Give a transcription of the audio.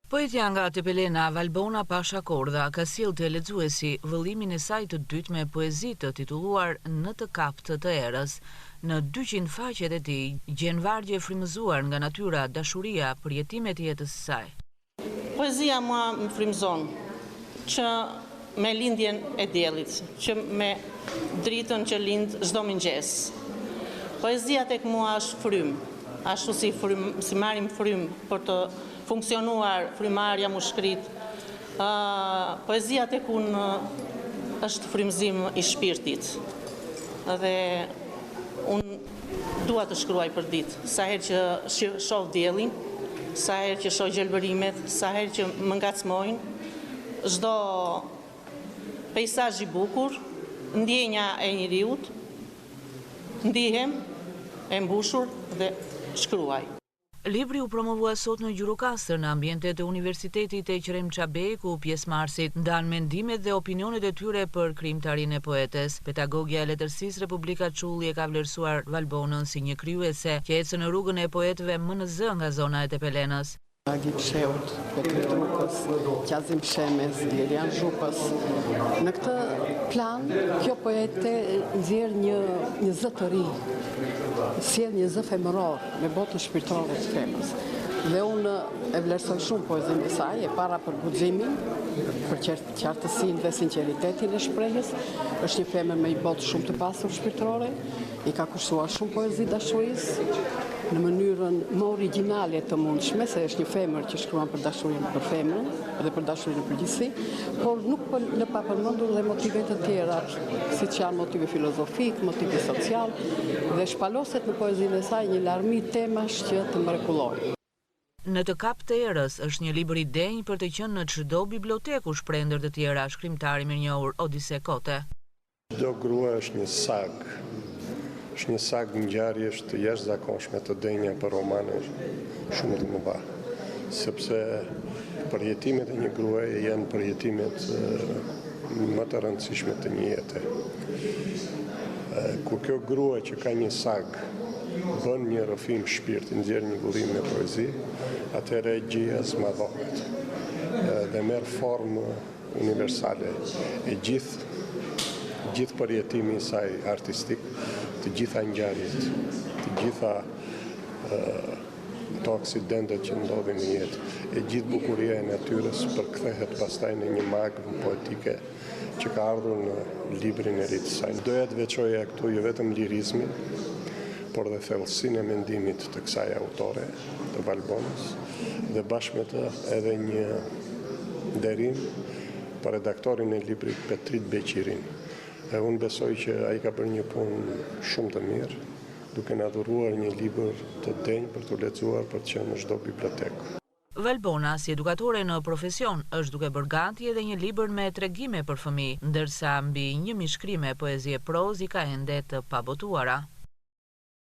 Poetja nga Tepelena, Valbona Pasha Kordha, ka sjellë te lexuesi vëllimin e saj të dytë me poezi të titulluar Në të kaptë të erës. Në 200 faqet e tij gjen vargje frymëzuar nga natyra, dashuria, përjetimet e jetës së saj. Poezia mua më frymëzon që me lindjen e diellit, që me dritën që lind çdo mëngjes. Poezia tek mua është frym, ashtu si marrim frym për të funksionuar frymarja mushkrit. Poezia tek unë është frymëzim i shpirtit. Dhe unë dua të shkruaj për ditë, sa herë që shoh diellin, sa herë që shoh gjelbërimet, sa herë që më ngacmojnë, çdo peizazh i bukur, ndjenja e njeriut, ndihem e mbushur dhe shkruaj. Libri u promovua sot në Gjirokastër në ambientet e Universitetit e Qrem Çabej, ku pjesëmarrësit ndan mendimet dhe opinionet e tyre për krijimtarinë e poetes. Pedagogja e letërsisë Republika Çulli e ka vlerësuar Valbonën si një krijuese që ecën në rrugën e poetëve më në zë nga zona e Tepelenës. Agi Psheut, Petri Trukës, Qazim Shemes, Lilian Zhupës. Në këtë plan, kjo poete nxjerr një zë të ri, sjell një zë femëror me botën shpirtërore të femrës. Dhe unë e vlerësoj shumë poezinë e saj, e para për guximin, për qartësinë dhe sinqeritetin e shprehjes. Është një femër me një botë shumë të pasur shpirtërore, i ka kushtuar shumë poezi dashurisë në mënyrën më origjinale të mundshme, se është një femër që shkruan për dashurinë për femrën dhe për dashurinë në përgjithësi, por nuk në pa përmendur dhe motive të tjera, siç janë motive filozofik, motive social, dhe shpaloset në poezinë e saj një larmi temash që të mrekullojnë. Në të kaptë të erës është një libër i denj për të qenë në çdo biblioteku shprehëndër të tjera, shkrimtari mirënjohur Odise Kote. Çdo grua është një sag. Është një sag ngjarjesh të jashtëzakonshme të denja për romane shumë të mëdha, sepse përjetimet e një gruaje janë përjetimet më të rëndësishme të një jete. Kur kjo grua që ka një sag bën një rrëfim shpirti, nxjerr një gullim me poezi, atëherë gjia zmadhohet dhe merr formë universale. E gjithë përjetimi i saj artistik, të gjitha ngjarjet, të gjitha të aksidentet që ndodhin në jetë, e gjithë bukuria e natyrës përkthehet pastaj në një magmë poetike që ka ardhur në librin e ri të saj. Doja të veçoja këtu jo vetëm lirizmin, por dhe thellësinë e mendimit të kësaj autore, të Valbonës, dhe bashkë me të edhe një nderim për redaktorin e librit Petrit Beqirin. Unë besoj që ai ka bërë një punë shumë të mirë, duke na dhuruar një libër të denj për të lexuar për të qenë në çdo bibliotekë. Valbona, si edukatore në profesion, është duke bërë gati edhe një libër me tregime për fëmijë, ndërsa mbi 1000 shkrime poezie proz i ka ende të pabotuara.